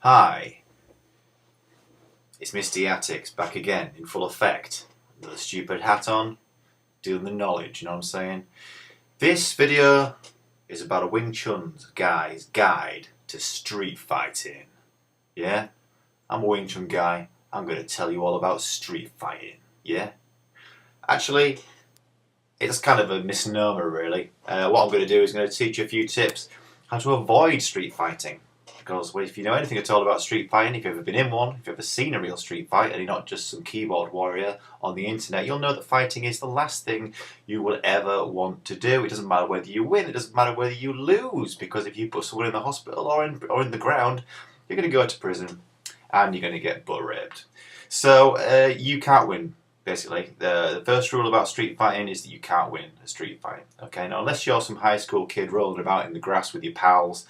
Hi, it's Mr. Attics back again in full effect. Another stupid hat on, dealing the knowledge, you know what I'm saying? This video is about a Wing Chun guy's guide to street fighting. Yeah? I'm a Wing Chun guy, I'm going to tell you all about street fighting. Yeah? Actually, it's kind of a misnomer really. What I'm going to do is going to teach you a few tips how to avoid street fighting. Because if you know anything at all about street fighting, if you've ever been in one, if you've ever seen a real street fight and you're not just some keyboard warrior on the internet, you'll know that fighting is the last thing you will ever want to do. It doesn't matter whether you win, it doesn't matter whether you lose, because if you put someone in the hospital or in the ground, you're going to go to prison and you're going to get butt raped. So you can't win. Basically, the first rule about street fighting is that you can't win a street fight. Okay, now unless you're some high school kid rolling about in the grass with your pals,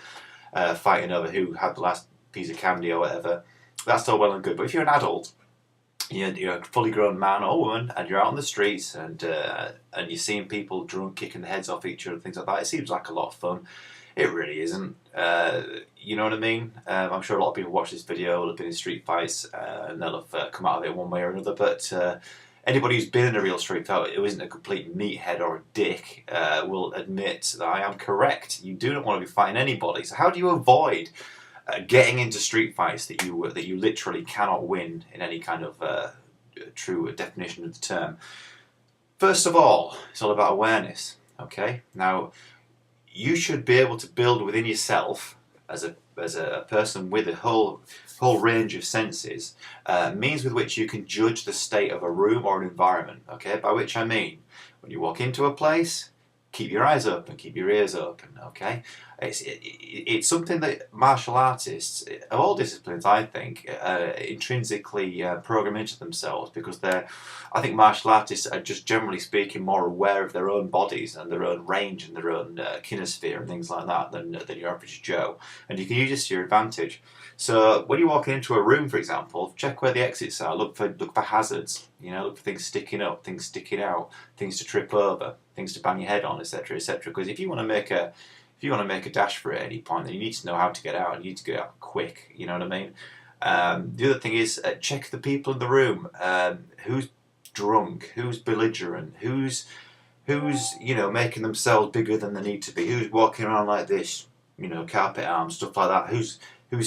fighting over who had the last piece of candy or whatever, that's all well and good. But if you're an adult, you're a fully grown man or woman, and you're out on the streets and you're seeing people drunk, kicking the heads off each other, things like that, it seems like a lot of fun. It really isn't. You know what I mean? I'm sure a lot of people watch this video will have been in street fights and they'll have come out of it one way or another, but anybody who's been in a real street fight who isn't a complete meathead or a dick will admit that I am correct. You do not want to be fighting anybody. So how do you avoid getting into street fights that you literally cannot win in any kind of true definition of the term? First of all, it's all about awareness. Okay, now you should be able to build within yourself as a person with a whole range of senses, means with which you can judge the state of a room or an environment. Okay, by which I mean, when you walk into a place, keep your eyes open, keep your ears open. Okay, it's something that martial artists of all disciplines, I think, intrinsically program into themselves, because I think martial artists are just generally speaking more aware of their own bodies and their own range and their own kinesphere and things like that than your average Joe, and you can use this to your advantage. So when you're walking into a room, for example, check where the exits are. Look for hazards. Look for things sticking up, things sticking out, things to trip over, things to bang your head on, etc., etc. Because if you want to make a dash for it at any point, then you need to know how to get out. And you need to get out quick. You know what I mean? The other thing is check the people in the room. Who's drunk? Who's belligerent? Who's making themselves bigger than they need to be? Who's walking around like this? Carpet arms, stuff like that. Who's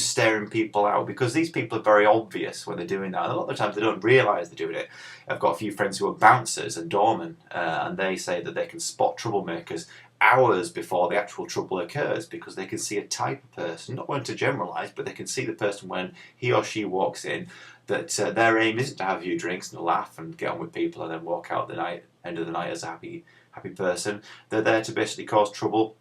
staring people out, because these people are very obvious when they're doing that, and a lot of the times they don't realise they're doing it. I've got a few friends who are bouncers and doormen, and they say that they can spot troublemakers hours before the actual trouble occurs, because they can see a type of person, not one to generalise, but they can see the person when he or she walks in, that their aim isn't to have a few drinks and laugh and get on with people and then walk out end of the night as a happy person. They're there to basically cause trouble,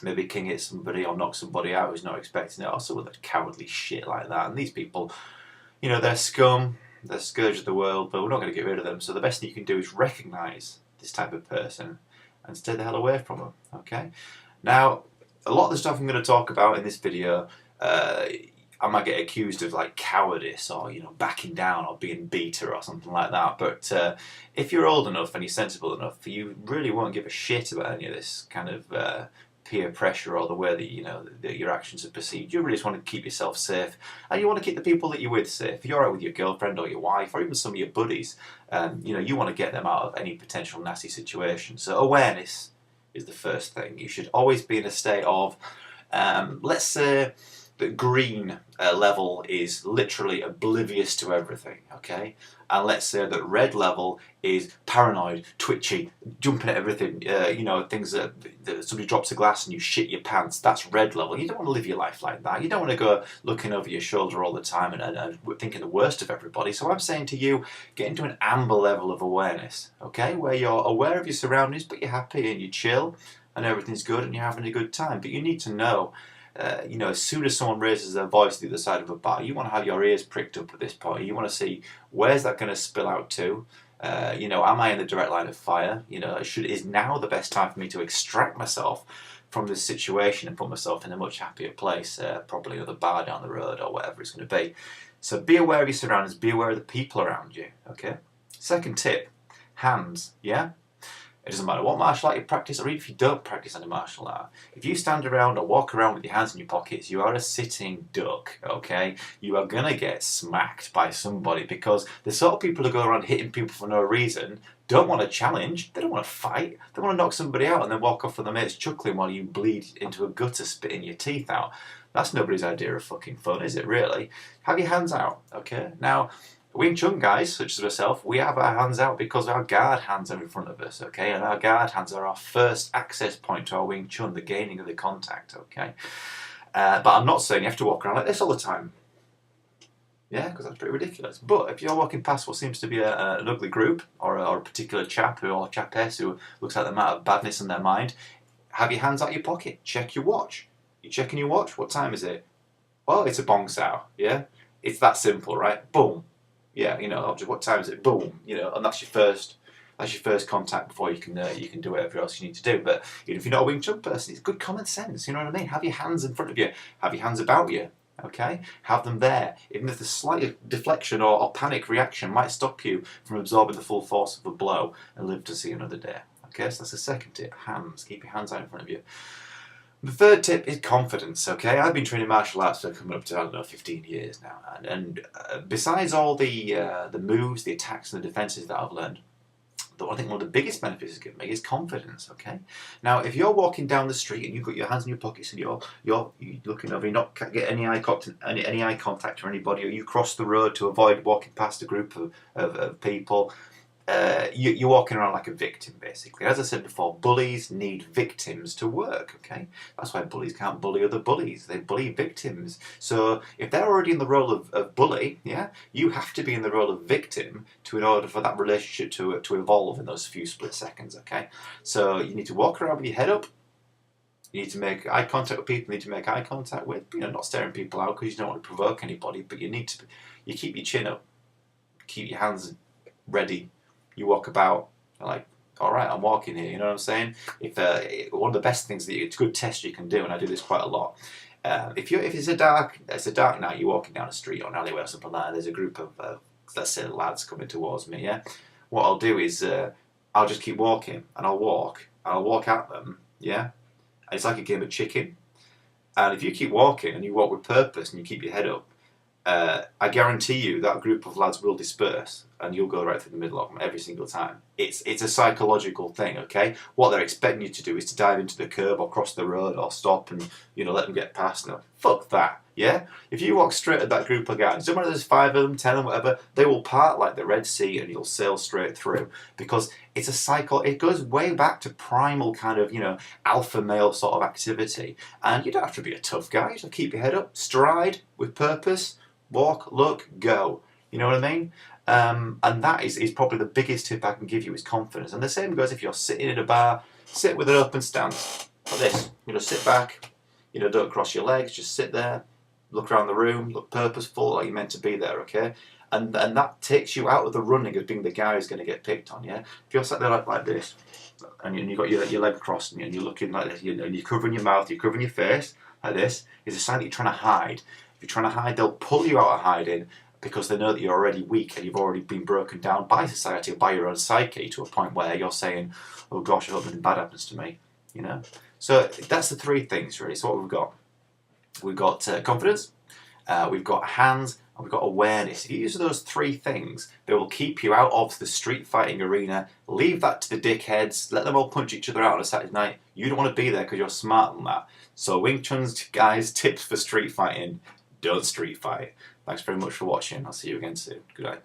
maybe king hit somebody or knock somebody out who's not expecting it, or some other cowardly shit like that. And these people, they're scum, they're scourge of the world, but we're not going to get rid of them. So the best thing you can do is recognise this type of person and stay the hell away from them. Okay? Now, a lot of the stuff I'm going to talk about in this video, I might get accused of like cowardice or backing down or being beta or something like that. But if you're old enough and you're sensible enough, you really won't give a shit about any of this kind of peer pressure or the way that your actions are perceived. You really just want to keep yourself safe, and you want to keep the people that you're with safe. If you're out with your girlfriend or your wife or even some of your buddies, you want to get them out of any potential nasty situation. So awareness is the first thing. You should always be in a state of, let's say that green level is literally oblivious to everything, okay? And let's say that red level is paranoid, twitchy, jumping at everything, things that somebody drops a glass and you shit your pants, that's red level. You don't want to live your life like that. You don't want to go looking over your shoulder all the time and thinking the worst of everybody. So I'm saying to you, get into an amber level of awareness, okay? Where you're aware of your surroundings, but you're happy and you chill and everything's good and you're having a good time. But you need to know, as soon as someone raises their voice to the other side of a bar, you want to have your ears pricked up at this point. You want to see, where's that going to spill out to? Am I in the direct line of fire? Is now the best time for me to extract myself from this situation and put myself in a much happier place, probably another bar down the road or whatever it's going to be. So be aware of your surroundings, be aware of the people around you, okay? Second tip, hands, yeah? It doesn't matter what martial art you practice, or even if you don't practice any martial art. If you stand around or walk around with your hands in your pockets, you are a sitting duck, okay? You are going to get smacked by somebody, because the sort of people who go around hitting people for no reason don't want to challenge, they don't want to fight, they want to knock somebody out and then walk off with their mates chuckling while you bleed into a gutter spitting your teeth out. That's nobody's idea of fucking fun, is it really? Have your hands out, okay? Now, Wing Chun guys, such as myself, we have our hands out because our guard hands are in front of us, okay? And our guard hands are our first access point to our Wing Chun, the gaining of the contact, okay? But I'm not saying you have to walk around like this all the time. Yeah, because that's pretty ridiculous. But if you're walking past what seems to be an ugly group, or a particular chap or chapess who looks like they might have badness in their mind, have your hands out of your pocket. Check your watch. You checking your watch? What time is it? Oh, it's a bong sow, yeah? It's that simple, right? Boom. Yeah, you know, what time is it? Boom, you know, and that's your first contact before you can do whatever else you need to do. But you know, if you're not a Wing Chun person, it's good common sense. You know what I mean? Have your hands in front of you. Have your hands about you. Okay, have them there. Even if the slight deflection or panic reaction might stop you from absorbing the full force of a blow and live to see another day. Okay, so that's the second tip. Hands. Keep your hands out in front of you. The third tip is confidence, okay? I've been training martial arts for coming up to, I don't know, 15 years now. And besides all the moves, the attacks and the defences that I've learned, I think one of the biggest benefits it's given me is confidence, okay? Now, if you're walking down the street and you've got your hands in your pockets and you're looking over, you're not get any eye contact or anybody, or you cross the road to avoid walking past a group of people, you're walking around like a victim, basically. As I said before, bullies need victims to work, okay? That's why bullies can't bully other bullies. They bully victims. So if they're already in the role of bully, yeah, you have to be in the role of victim in order for that relationship to evolve in those few split seconds, okay? So you need to walk around with your head up. You need to make eye contact with people you need to make eye contact with. You know, not staring people out because you don't want to provoke anybody, but you keep your chin up, keep your hands ready. You walk about like, all right, I'm walking here. You know what I'm saying? If one of the best things it's a good test you can do, and I do this quite a lot. If it's a dark night, you're walking down a street or an alleyway or something like that. There's a group of let's say lads coming towards me. Yeah, what I'll do is I'll just keep walking, and I'll walk at them. Yeah, and it's like a game of chicken. And if you keep walking and you walk with purpose and you keep your head up, I guarantee you that group of lads will disperse and you'll go right through the middle of them every single time. It's a psychological thing, okay? What they're expecting you to do is to dive into the curb or cross the road or stop and, you know, let them get past. No, fuck that, yeah? If you walk straight at that group of guys, no matter there's 5 of them, 10 of them, whatever, they will part like the Red Sea and you'll sail straight through, because it's a cycle. It goes way back to primal kind of, you know, alpha male sort of activity. And you don't have to be a tough guy. You just keep your head up, stride with purpose, walk, look, go. You know what I mean? And that is probably the biggest tip I can give you, is confidence. And the same goes if you're sitting in a bar, sit with an open stance, like this. You know, sit back, you know, don't cross your legs, just sit there, look around the room, look purposeful, like you're meant to be there, okay? And that takes you out of the running of being the guy who's going to get picked on, yeah? If you're sat there like this, and you've got your leg crossed, and you're looking like this, and you're covering your mouth, you're covering your face, like this, is a sign that you're trying to hide. If you're trying to hide, they'll pull you out of hiding, because they know that you're already weak and you've already been broken down by society or by your own psyche to a point where you're saying, oh gosh, I hope nothing bad happens to me, you know? So that's the 3 things really. So what we've got? We've got confidence, we've got hands, and we've got awareness. If you use those 3 things, they will keep you out of the street fighting arena. Leave that to the dickheads. Let them all punch each other out on a Saturday night. You don't want to be there because you're smarter than that. So Wing Chun's, guys, tips for street fighting: don't street fight. Thanks very much for watching. I'll see you again soon. Good night.